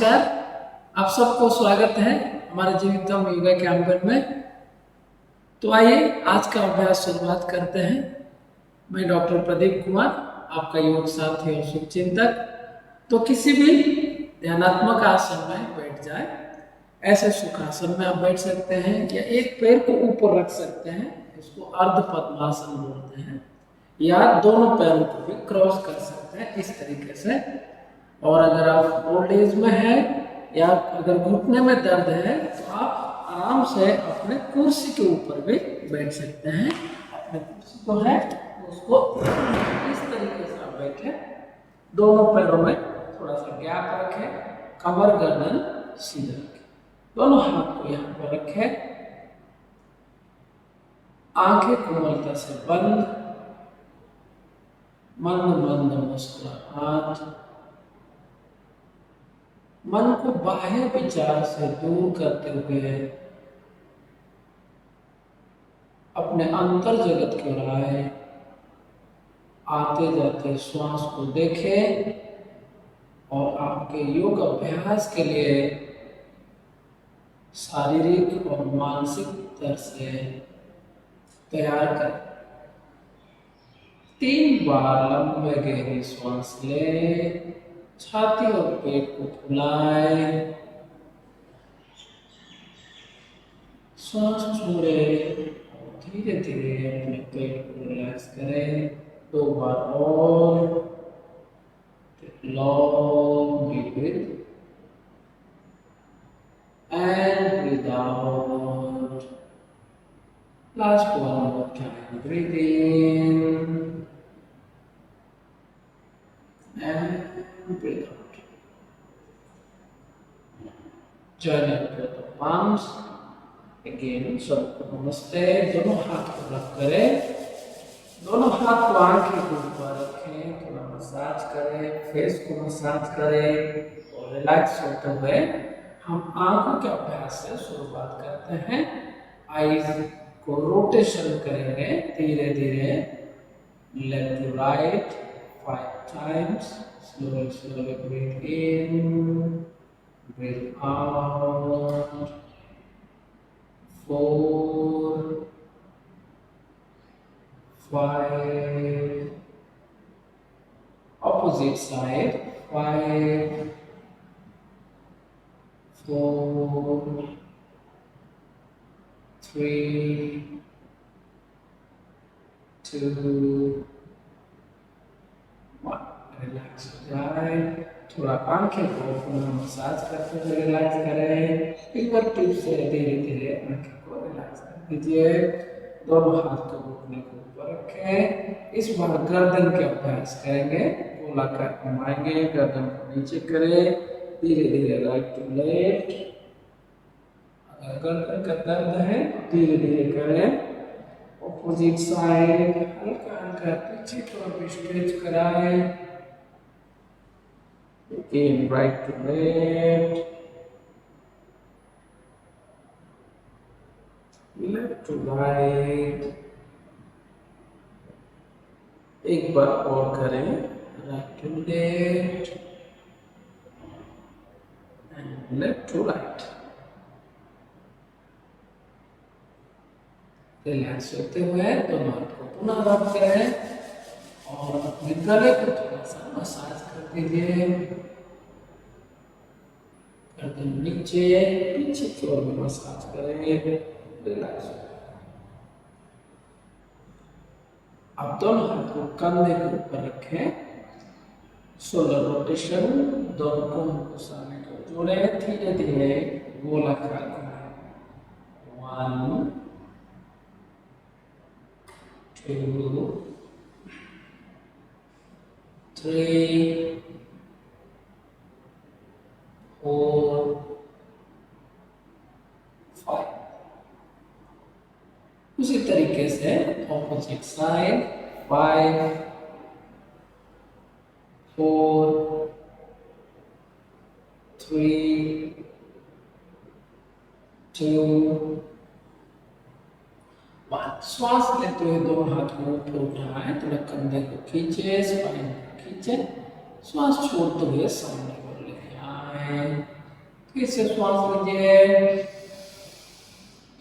नमस्कार। आप सबको स्वागत है हमारे जीवितम योगा कैंपेन में। तो आइए आज का अभ्यास शुरुआत करते हैं। मैं डॉक्टर प्रदीप कुमार, आपका योग साथी और शुभचिंतक। तो किसी भी ध्यानात्मक आसन में बैठ जाए। ऐसे सुखासन में आप बैठ सकते हैं या एक पैर को ऊपर रख सकते हैं, इसको अर्ध पद्मासन बोलते हैं, या दोनों पैरों को भी क्रॉस कर सकते हैं इस तरीके से। और अगर आप ओल्ड एज में हैं या अगर घुटने में दर्द है तो आप आराम से अपने कुर्सी के ऊपर भी बैठ सकते हैं। अपने कुर्सी को है उसको इस तरीके से आप बैठे, दोनों पैरों में थोड़ा सा गैप रखें, कमर गर्दन सीधा रखें, दोनों हाथ को यहाँ पर रखें, आंखें कोमलता से बंद, मंद मंद मुस्कुराहट, मन को बाह्य विचार से दूर करते हुए अपने अंतर जगत की ओर आए। आते जाते श्वास को देखें और आपके योग अभ्यास के लिए शारीरिक और मानसिक तरह से तैयार करें। 3 बार लंबे गहरी श्वास लें, छाती और पेट को फुलाएं, श्वास छोड़े और धीरे धीरे अपने पेट को रिलैक्स करें। 2 बार और long breath and breathe out. Last one more time. Breathe in and breathe out. Join up with the palms. Again, सबको नमस्ते। दोनों हाथ को रख करें, दोनों हाथ को आंखें के ऊपर रखें, थोड़ा मसाज करें, फेस को मसाज करें और रिलैक्स होते हुए हम आंखों के अभ्यास से शुरुआत करते हैं। आईज को रोटेशन करेंगे धीरे धीरे, left to right 5 times. Slowly, slowly breathe in, breathe out. 4, 5. Opposite side. 5, 4, 3, 2, 1. Relax हो जाए। थोड़ा आंखें को पुनः मसाज करते हुए रिलैक्स करें। फिंगर टिप से धीरे धीरे आंखें को रिलैक्स कर दीजिए। दोनों हाथ को घुटने के ऊपर रखें। इस बार गर्दन के अभ्यास करेंगे। गोलाकार घुमाएंगे, गर्दन को नीचे करें, धीरे धीरे राइट टू लेफ्ट। अगर गर्दन का दर्द है धीरे धीरे करें। ऑपोजिट साइड हल्का हल्का पीछे की ओर भी स्ट्रेच कराएं। Again, right to left, left to right. एक बार और करें, right to left and left to right. Relax होते हुए दोनों हाथ को पुनः रब करें और अपने गले को थोड़ा सा मसाज कर दीजिए। गर्दन नीचे, पीछे की ओर भी मसाज करेंगे, रिलैक्स। अब दोनों हाथ को कंधे के ऊपर रखें, शोल्डर रोटेशन, दोनों कोहनी को सामने को जोड़े, धीरे धीरे गोलाकार घुमाएं। 1, 2, 3, 4, 5. उसी तरीके से ऑपोजिट साइड 5, 4, 3, 2, 1. श्वास लेते हुए दोनों हाथ को ऊपर उठाएं, थोड़ा कंधे को खींचे, स्पाइन को खींचे, श्वास छोड़ते हुए सामने को लेके आए। फिर से श्वास लीजिए,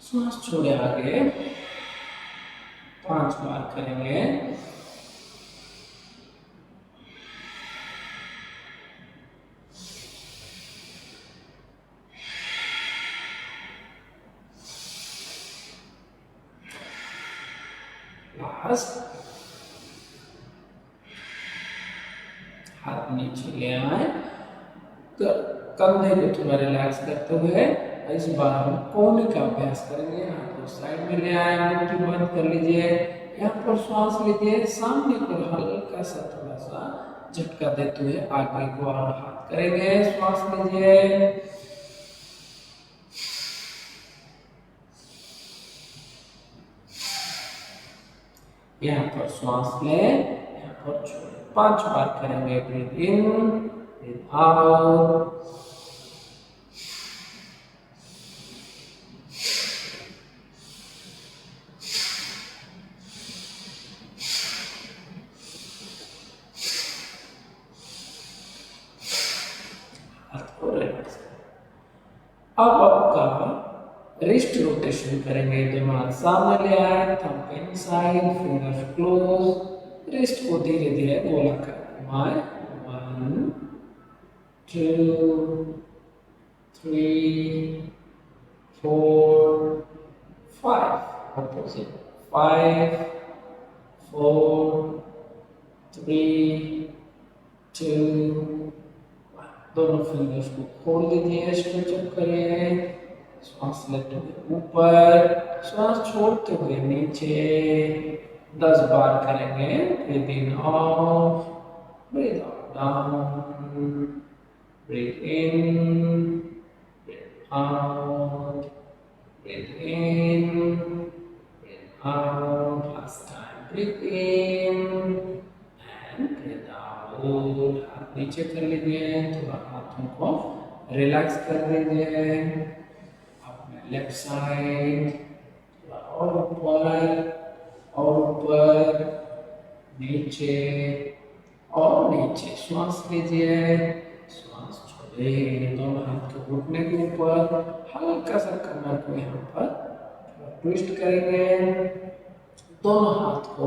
श्वास छोड़े आगे, 5 बार करेंगे। हाथ नीचे ले आए, कंधे को थोड़ा रिलैक्स करते हुए इस बार हम कोने का अभ्यास करेंगे। हाथ को साइड में ले आए, मुट्ठी बंद कर लीजिए, यहाँ पर श्वास लीजिए, सामने को हल्का सा थोड़ा सा झटका देते हुए आगे को हाथ करेंगे। श्वास लीजिए, यहाँ पर श्वास ले, यहाँ पर छोड़े, 5 बार करेंगे। ब्रीथ इन, ब्रीथ आउट, अब आपका रिस्ट रोटेशन करेंगे। दोनों हाथ सामने ले आए, thumb inside, fingers close, wrist को धीरे धीरे गोला करें। 1 2 3 4 5, opposite 5 4 3 2 दोनों फिंगर्स को खोल दीजिए, स्ट्रेच अप करिए, श्वास लेते हुए ऊपर, श्वास छोड़ते हुए नीचे, 10 बार करेंगे। Breathe in off, breathe out down, breathe in, breathe out, breathe in, breathe out, last time, breathe in and breathe out. हाथ नीचे कर लीजिए, थोड़ा हाथों को रिलैक्स कर लीजिए। अपने लेफ्ट साइड थोड़ा और ऊपर, नीचे और नीचे। श्वास लीजिए, श्वास छोड़े, दोनों हाथ को घुटने के ऊपर, हल्का सा कमर को यहाँ पर ट्विस्ट करेंगे। दोनों हाथ को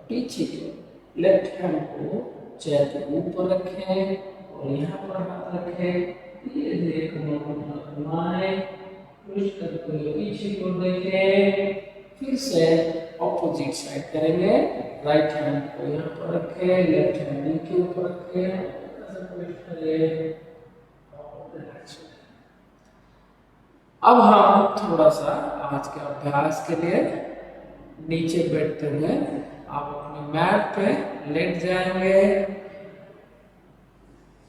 पीछे की लेफ्ट हैंड को चेयर के ऊपर रखें और यहाँ पर हाथ रखें। धीरे धीरे कमर को घुमाएं, ट्विस्ट करते हुए पीछे को देखें। फिर से ऑपोजिट साइड करेंगे। राइट हैंड को यहाँ पर रखें, लेफ्ट हैंड नी के ऊपर रखें, ट्विस्ट करें और रिलैक्स हो जाए। अब हम थोड़ा सा आज के अभ्यास के लिए नीचे बैठते हुए आप अपने मैट पे लेट जाएंगे।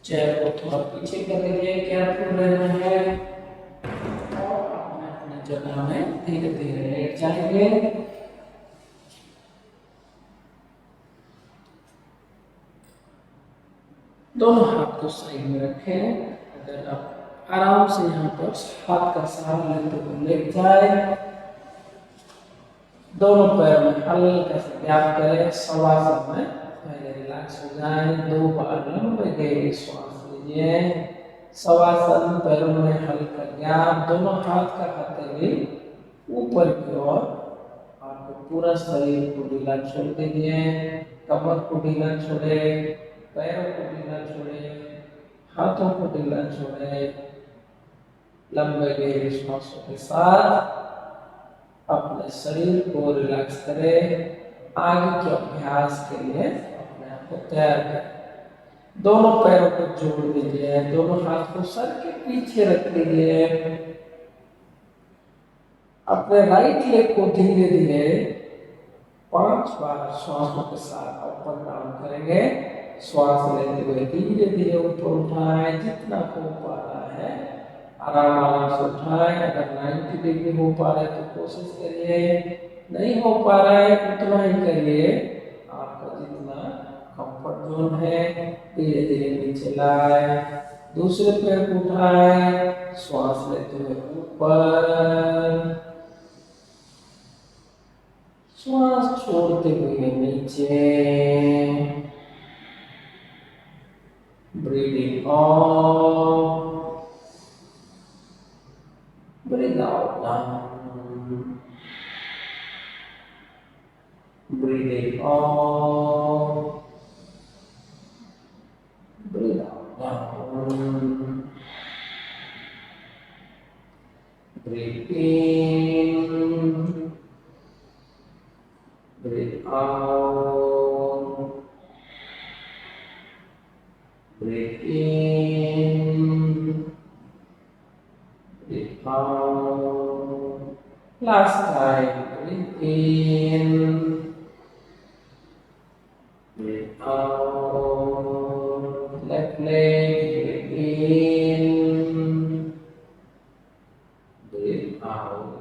चेयर को थोड़ा पीछे कर लीजिए, केयरफुल रहना है और अपने जगह में धीरे धीरे लेट जाएंगे। दोनों हाथ को साइड में रखें। अगर आप आराम से यहाँ पर हाथ का सहारा लेते हुए लेट जाए, दोनों पैर में हल्का सा गैप करें। शवासन में पहले रिलैक्स हो जाए। 2 बार लंबे गहरी श्वास लीजिए। शवासन, पैरों में हल्का गैप, दोनों हाथ का हथेली ऊपर की ओर। आपको पूरा शरीर को ढीला छोड़ दीजिए, कमर को ढीला छोड़े, पैरों को ढीला छोड़े, हाथों को ढीला छोड़े। लंबे गहरी श्वासों के साथ अपने शरीर को रिलैक्स करें। आगे के अभ्यास के लिए अपने आप को तैयार करें। दोनों पैरों को जोड़ दीजिए, दोनों हाथ को सर के पीछे रख लीजिए। अपने राइट लेग को धीरे धीरे 5 बार श्वासों के साथ अप और डाउन करेंगे। श्वास लेते हुए धीरे धीरे ऊपर उठाएं, जितना हो पा रहा है आराम आराम से उठाएं। अगर 90 डिग्री हो पा रहा है तो कोशिश करिए, नहीं हो पा रहा है उतना ही करिए। आपका जितना कंफर्ट जोन है, धीरे धीरे नीचे लाए, दूसरे पैर को उठाएं, श्वास लेते हुए ऊपर, श्वास छोड़ते हुए नीचे। Breathing of, One. Breathing out. Breathe out. One. Breathe in. Breathe out. Breathe in. Breathe out. Last time. Breathe in. Breathe out. Left leg. Breathe in. Breathe out.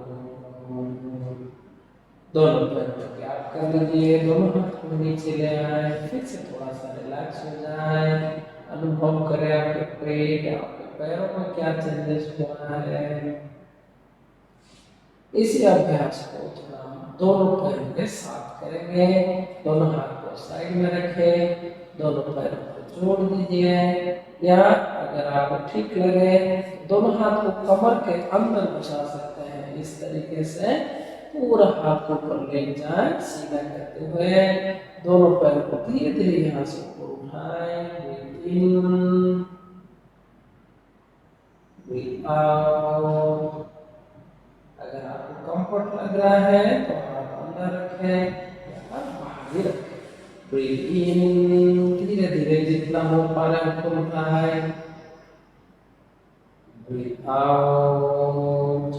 दोनों पैर को गैप कर लीजिए, दोनों हाथ को नीचे ले आए, फिर से थोड़ा सा रिलैक्स हो जाए, अनुभव करें आपके पेट, आपके पैरों में क्या चेंजेस हुआ है। इसी अभ्यास को थोड़ा दोनों पैरों के साथ करेंगे। दोनों हाथ को साइड में रखें, दोनों पैरों को जोड़ दीजिए, या अगर आपको ठीक लगे दोनों हाथ को कमर के अंदर घुसा सकते हैं। इस तरीके से पूरा हाथ को ऊपर ले जाए, सीधा करते हुए दोनों पैर को धीरे धीरे यहाँ से ऊपर उठाएं। Breathe in, breathe out. अगर आपको कंफर्ट लग रहा है तो हाथ अंदर रखें या बाहर ही रखें। ब्रीथ इन, धीरे धीरे जितना हो पा रहा है उतना उठाएं। Breathe out.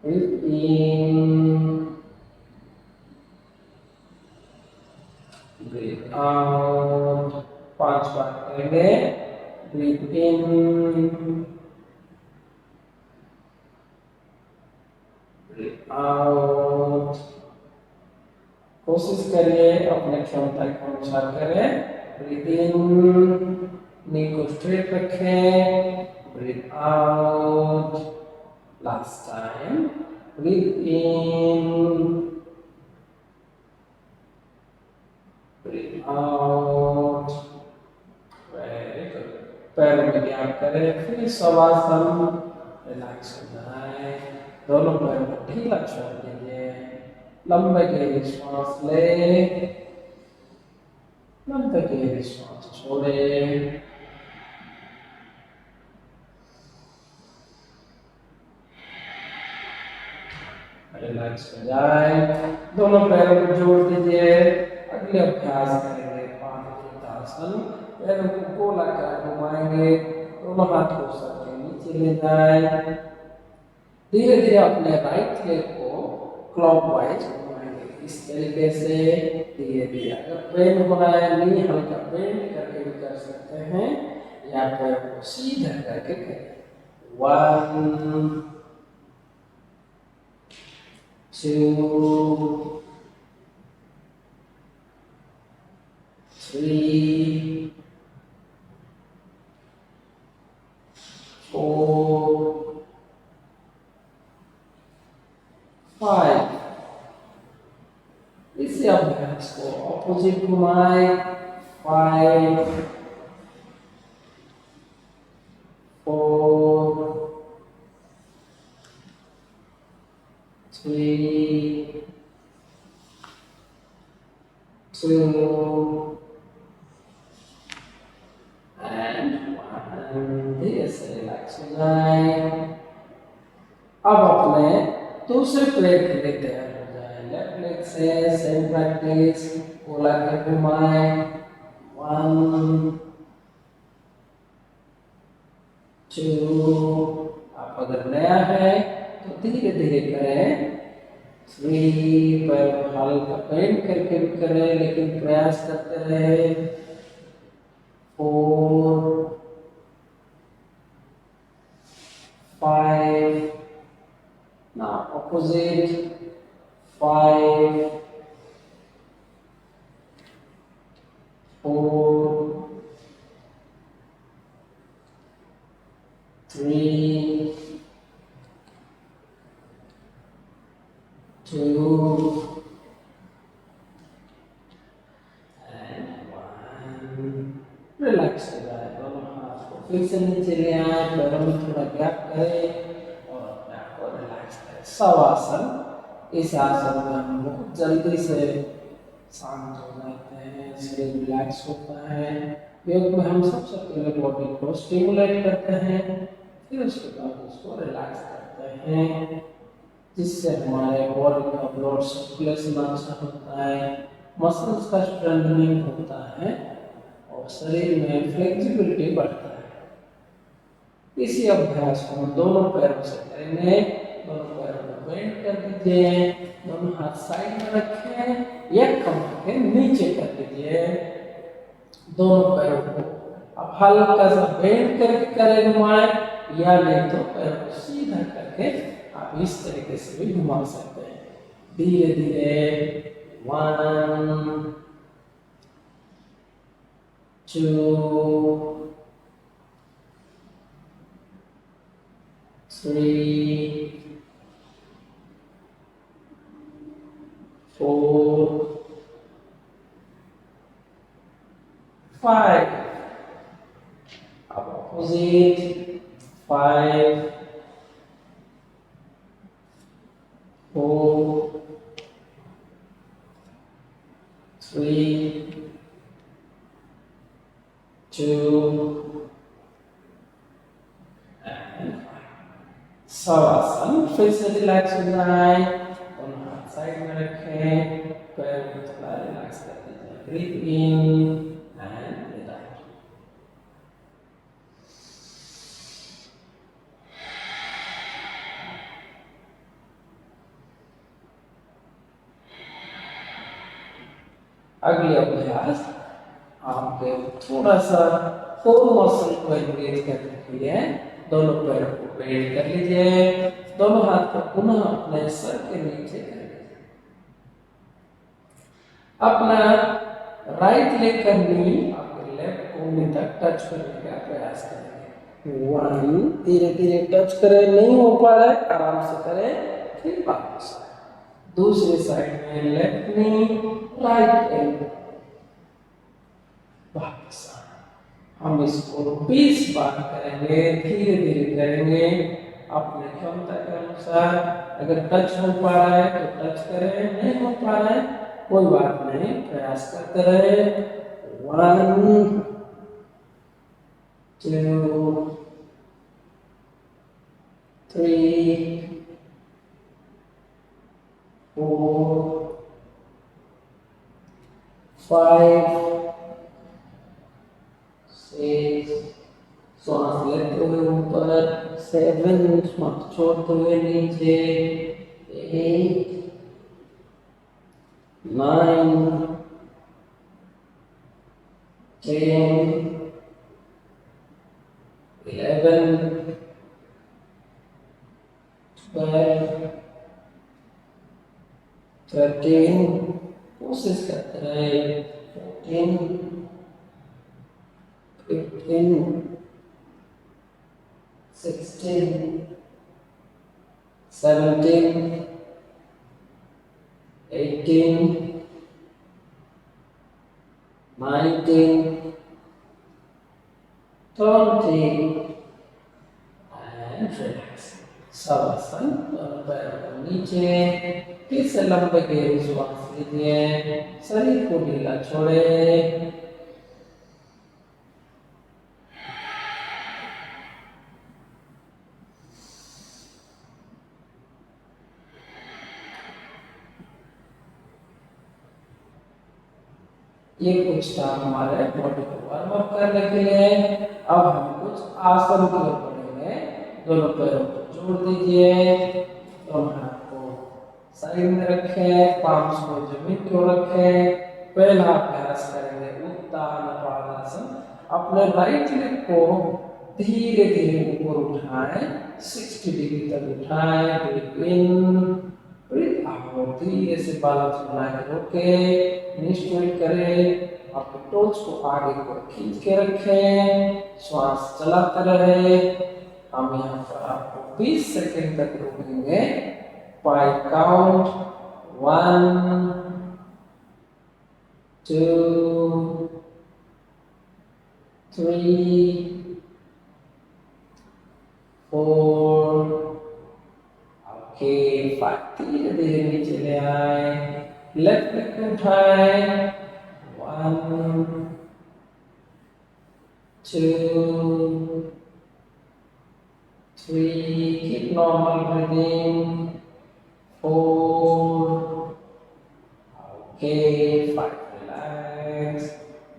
Breathe in, breathe out. 5 बार करेंगे। Breathe in, breathe out. कोशिश करिए अपने क्षमता के अनुसार करें। Breathe in, नी को स्ट्रेट रखें। Breathe out. Last time. Breathe in. Breathe out. Very good. पैरों में गैप करें, फिर शवासन, रिलैक्स हो जाए। दोनों पैरों को ढीला छोड़ दीजिए। लंबे गहरी श्वास ले, लंबे गहरी श्वास छोड़े। रिलैक्स हो जाए, दोनों पैरों को जोड़ दीजिए। अगले अभ्यास करेंगे पादुकासन। पैरों को गोलाकार घुमाएंगे, दोनों हाथ को सर के नीचे ले जाए। धीरे धीरे अपने राइट लेग को क्लॉकवाइज घुमाएंगे। इस तरीके से धीरे धीरे, अगर पेन हो रहा है नी हल्का बेंड करके भी कर सकते हैं, या पैर को सीधा करके करें। 1 2 3 4 5। इसी अभ्यास को ऑपोजिट घुमाए। 5 4 3 2 and 1। धीरे से रिलैक्स हो जाए। अब अपने दूसरे पैर के लिए तैयार हो जाए। लेफ्ट लेग से सेम प्रैक्टिस, गोला कर घुमाए। 1 2। आप अगर नया है तो धीरे धीरे करें। 3 पैर हल्का बेंड करके भी करें, लेकिन प्रयास करते रहे। 4 5। now opposite। 5 4 3 2 and 1। रिलैक्स हो जाए, दोनों हाथ को फिर से नीचे ले आए, पैरों में थोड़ा गैप करें और अपने आप को रिलैक्स करें। शवासन। इस आसन में हम बहुत जल्दी से शांत हो जाते हैं, शरीर रिलैक्स होता है। योग में हम सबसे पहले बॉडी को स्टिमुलेट करते हैं, फिर उसके बाद उसको रिलैक्स करते हैं, जिससे हमारे बॉडी का ब्लड सर्कुलेशन अच्छा होता है, मसल्स का स्ट्रेंथनिंग होता है और शरीर में फ्लेक्सिबिलिटी बढ़ता है। इसी अभ्यास को हम दोनों पैरों से करेंगे। दोनों पैरों को बेंड कर दीजिए, दोनों हाथ साइड में रखें या कमर के नीचे कर दीजिए। दोनों पैरों को अब हल्का सा बेंड करके करें घुमाएं, या नहीं तो पैरों को सीधा करके आप इस तरीके से भी घुमा सकते हैं। धीरे धीरे 1 2 3 4 5 अब opposite 5 4 3 2 and शवासन। फिर से रिलैक्स हो जाए, दोनों हाथ साइड में रखें, पैर को थोड़ा रिलैक्स कर दीजिए। Breathe in and breathe out. अगले अभ्यास आपके थोड़ा सा कोर मसल को एंगेज करने के लिए दोनों पैरों को बेंड कर लीजिए, दोनों हाथ को पुनः अपने सर के नीचे कर लीजिए। अपना राइट लेग का नी आपके लेफ्ट कोहनी तक टच करने का प्रयास करेंगे। 1 धीरे धीरे टच करें, नहीं हो पा रहा है आराम से करें, फिर वापस दूसरी साइड में लेफ्ट नी राइट एल्बो, वापस हम इसको 20 बार करेंगे, धीरे धीरे करेंगे अपने क्षमता के अनुसार। अगर टच हो पा रहा है तो टच करें, नहीं हो पा रहा है कोई बात नहीं, प्रयास करते रहे। 1 2 3 4 5 6 श्वास लेते हुए ऊपर, 7 श्वास छोड़ते हुए नीचे, 8 9 10 11 12 13 कोशिश करते रहे, 14 15 16 17 18 19 20 and relax। शवासन। दोनों पैरों को नीचे, फिर से लंबे गहरी श्वास लीजिए, शरीर को ढीला छोड़े। ये कुछ था हमारे बॉडी को वार्म अप करने के लिए। अब हम कुछ आसन की ओर बढ़ेंगे। दोनों पैरों को जोड़ दीजिए, दोनों हाथ को साइड में रखें, पाम्स को जमीन को रखें। पहला अभ्यास करेंगे उत्तान पादासन। अपने राइट लेग को धीरे धीरे ऊपर उठाएं, 60 डिग्री तक उठाएं। ब्रीथ इन ब्रीथ आउट, धीरे से बैलेंस बना के रोके, नी स्ट्रेट करें, अपने टोज को आगे को खींच के रखें, श्वास चलाते रहे। हम यहाँ पर आपको 20 सेकंड तक रोकेंगे। 5 काउंट, 1 2 3 4, ओके 5, धीरे धीरे नीचे ले आए, लेफ्ट लेग को उठाए, 1, 2, 3, keep normal breathing, 4, okay 5, relax,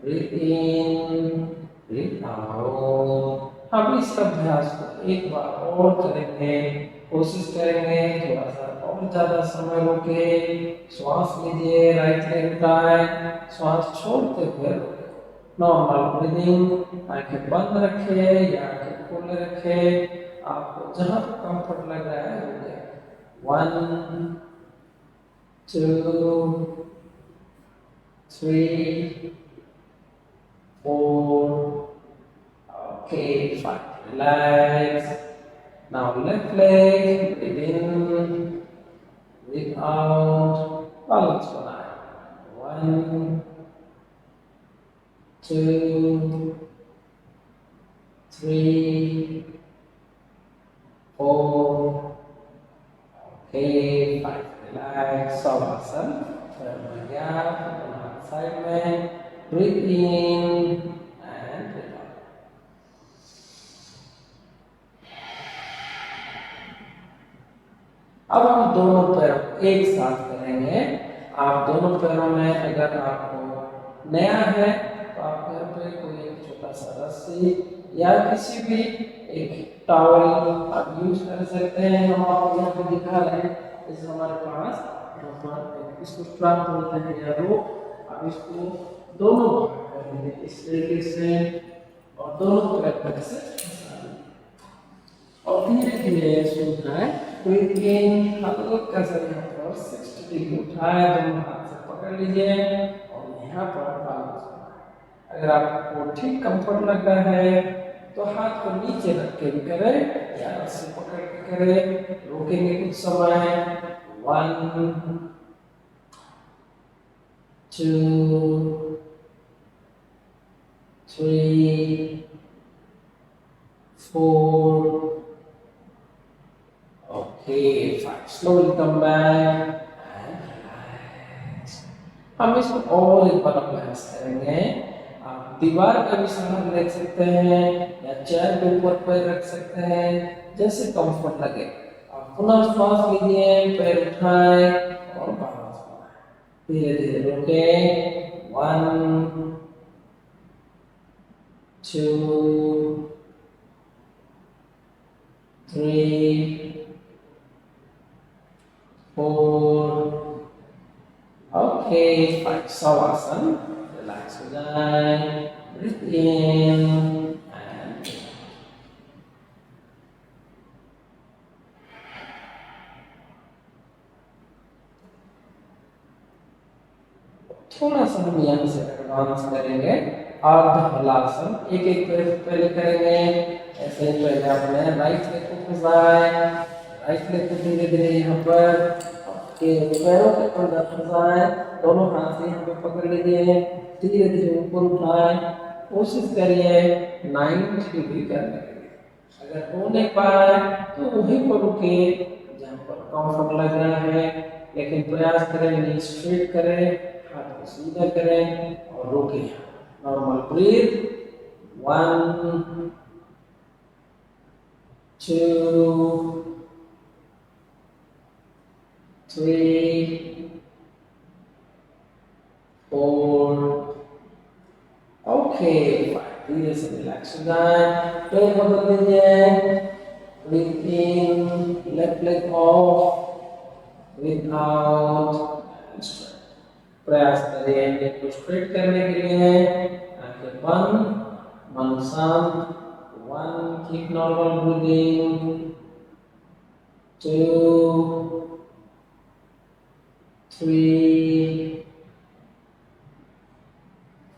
breathe in, breathe out। हम इस अभ्यास को एक बार और करेंगे, कोशिश करेंगे थोड़ा सा और ज्यादा समय रोके, श्वास लीजिए, राइट लेग उठाए, श्वास छोड़ते हुए नॉर्मल ब्रीदिंग, आंखें बंद रखे या आंखें खोले रखे, आपको जहां पर कंफर्ट लग रहा है हो जाए। 1, 2, 3, 4, okay 5, relax। Now left leg, breathe in, breathe out, balance बनाए, 1, 2, 3, 4, okay 5, relax, Savasana, साइड में, breathe in and breathe out। अब हम दोनों पैरों एक साथ करेंगे। आप दोनों पैरों में अगर आपको नया है तो आप घर पे कोई एक छोटा सा रस्सी या किसी भी एक टॉवल आप यूज कर सकते हैं। हम आपको यहाँ पे दिखा रहे हैं, जैसे हमारे पास यहाँ पर इसको स्ट्रैप बोलते हैं या रोप। आप इसको दोनों भाग करेंगे इस तरीके से और दोनों पैर से और धीरे धीरे सुनना है। ब्रीथ इन, हल्का सा यहाँ पर 60 डिग्री उठाए, दोनों हाथ से पकड़ लीजिए और यहाँ पर बैलेंस बनाए। अगर आपको ठीक कंफर्ट लग रहा है तो हाथ को नीचे रख के भी करें या रस्सी पकड़ के करें। रोकेंगे कुछ समय, 1, 2, 3, 4, okay 5, slowly come back and relax। हम इसको और एक बार अभ्यास करेंगे। आप दीवार का भी सहारा ले सकते हैं या चेयर के ऊपर पैर रख सकते हैं, जैसे कंफर्ट लगे। आप पुनः श्वास लीजिए, पैर उठाए और बैलेंस बनाए, धीरे धीरे रोके, 1, 2, 3, 4, okay 5, Savasana, relax हो जाए, breathe in and थोड़ा सा हम यहाँ से एडवांस करेंगे। अर्ध हलासन, एक एक पैर पहले करेंगे। ऐसे ही पहले आपने राइट लेग को फंसाए, राइट लेग को धीरे धीरे यहाँ पर के पैरों के अंदर फंसाए, दोनों हाथ से यहाँ पे पकड़ लीजिए, धीरे धीरे ऊपर उठाए। कोशिश करिए 90 डिग्री करने के लिए। अगर हो नहीं पाए तो वहीं पर रुके जहाँ पर कंफर्ट लग रहा है, लेकिन प्रयास करें नी स्ट्रेट करें, हाथ को सीधा करें और रोके। नॉर्मल ब्रीथ, 1, 2, 3, 4, ओके 5, धीरे से रिलैक्स हो जाए, पैर बदल दीजिए, breathe in, left leg off, breathe out, प्रयास करें लेग को स्ट्रेट करने के लिए। आंखें बंद, मन शांत, 1, कीप नॉर्मल ब्रीदिंग, 2, 3,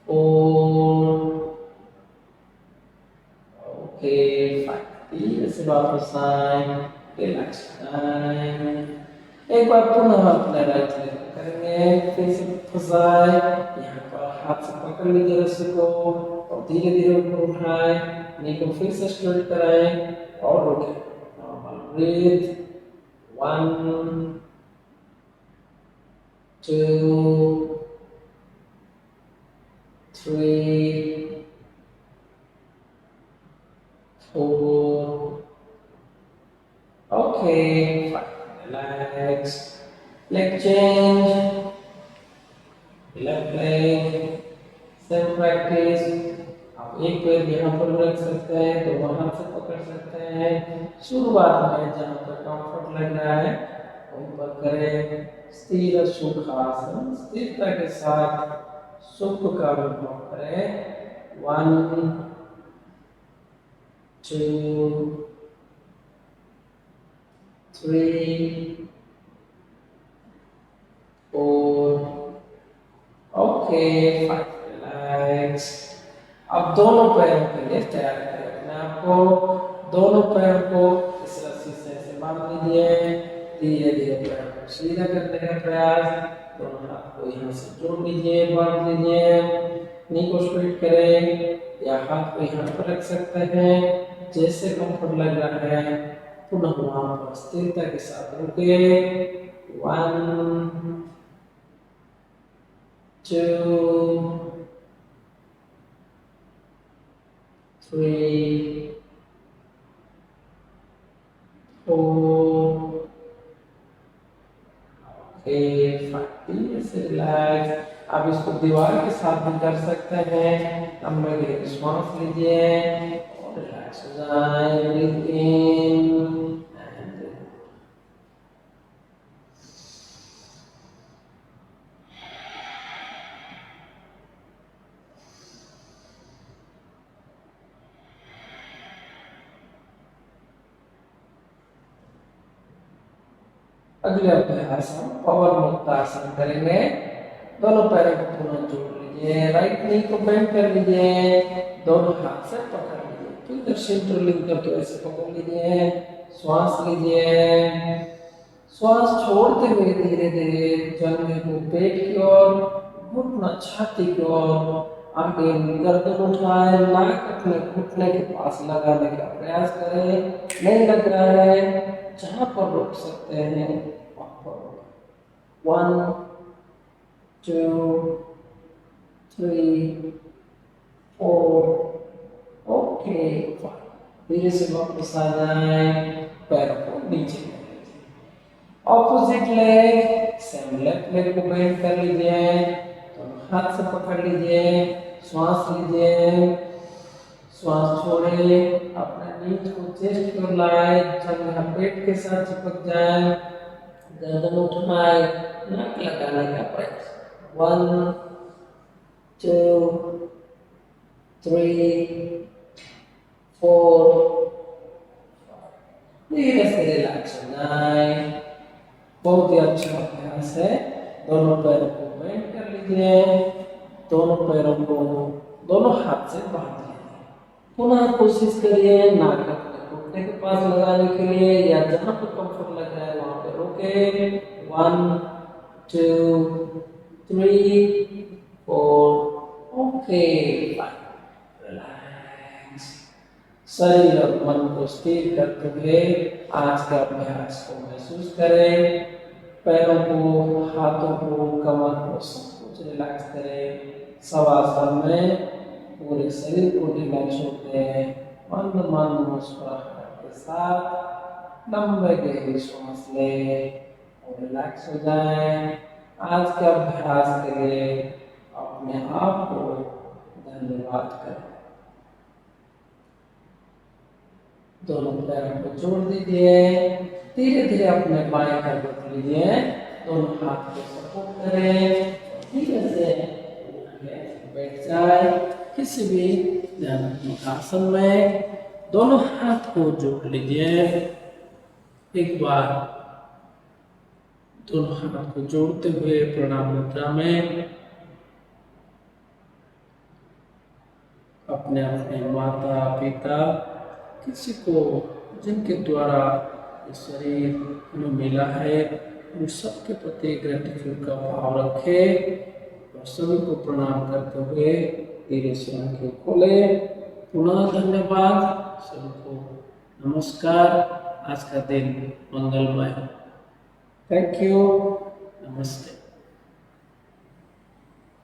4, ओके 5, धीरे से वापस आए, रिलैक्स आए। एक बार पुनः अपने राइट लेग करेंगे, फिर से फंसाए, यहाँ पर हाथ से पकड़ लीजिए रस्सी को, और धीरे धीरे ऊपर उठाएं, नी को फिर से स्ट्रेट कराएं और रोकें। Normal breath, 1 2 3 4 okay, 5 relax, leg change, left leg, same practice. आप एक पैर यहाँ पर रख सकते हैं तो वहां से पकड़ सकते हैं। शुरुआत में जहाँ पर कंफर्ट लग रहा है वहीं पर करें। स्थिर सुखासन, स्थिरता के साथ सुख का अनुभव करें। 1 2 3 4 ओके, 5 रिलैक्स। अब दोनों पैरों के लिए तैयार करें अपने आप को। दोनों पैरों को इस रस्सी से ऐसे बांध लीजिए। धीरे धीरे पैरों को सीधा करने का प्रयास। दोनों हाथ को यहाँ से जोड़ लीजिए, बांध लीजिए। नी को स्ट्रेट करें या हाथ को यहाँ पर रख सकते हैं, जैसे कंफर्ट लग रहा है। पुनः वहां पर स्थिरता के साथ रुके। 1 2 3 4 ओके, 5 से रिलैक्स। आप इसको दीवार के साथ भी कर सकते हैं। लंबे गहरे श्वास लीजिए और रिलैक्स हो जाए। ब्रीथ इन एंड अगले अभ्यास हम पवन मुक्त आसन करेंगे। दोनों पैरों को पुनः जोड़ लीजिए, राइट नी को बेंड कर लीजिए, दोनों हाथ से पकड़ लीजिए, फिर सेंटर लिंक करके ऐसे पकड़ लीजिए। श्वास लीजिए, श्वास छोड़ते हुए धीरे धीरे जंघे को पेट की ओर, घुटना छाती की ओर आगे गर्दन उठाए, नाक अपने घुटने के पास लगाने का प्रयास करें। नहीं लग रहा है, जहां पर रोक सकते हैं वहां पर। 1 2 3 4 ओके, धीरे से वापस आ जाए। पैरों को नीचे opposite leg, same left leg को बेंड कर लीजिए, तो हाथ से पकड़ लीजिए। श्वास लीजिए, श्वास छोड़े, अपने नीच को चेस्ट पर लाए, जंघा पेट के साथ चिपक जाए, गर्दन उठाए, नाक लगाने का प्रयास। 1 2 3 4 धीरे से रिलैक्स हो जाए। बहुत ही अच्छा अभ्यास है। दोनों पैरों को बेंड कर लीजिए, दोनों पैरों को दोनों हाथ से बांध लीजिए। पुनः कोशिश करिए नाक अपने घुटने के पास लगाने के लिए या जहां पर कंफर्ट लग रहा है वहां पर रोके। 1 2 3 4 ओके, रिलैक्स। शरीर और मन को स्थिर करते हुए आज का अभ्यास को महसूस करें। पैरों को, हाथों को, कमर को सब कुछ रिलैक्स करें। शवासन में पूरे शरीर को रिलैक्स होते हैं। मंद मंद मुस्कुराहट के साथ लंबे गहरी सांस लें और रिलैक्स हो जाएं। आज के अभ्यास के लिए अपने आप को धन्यवाद करें। दोनों पैरों को जोड़ दीजिए, धीरे धीरे अपने बाएं हाथ को लीजिए, दोनों हाथ को सपोर्ट करें, धीरे से बैठ जाए। किसी भी ध्यानात्मक आसन में दोनों हाथ को जोड़ लीजिए। एक बार दोनों हाथ को जोड़ते हुए प्रणाम मुद्रा में अपने अपने माता पिता किसी को जिनके द्वारा शरीर में मिला है उन सबके प्रति ग्रेटिट्यूड का भाव रखे और सभी को प्रणाम करते हुए धीरे से आंखें खोले। पुनः धन्यवाद सबको, नमस्कार। आज का दिन मंगलमय हो। थैंक यू, नमस्ते।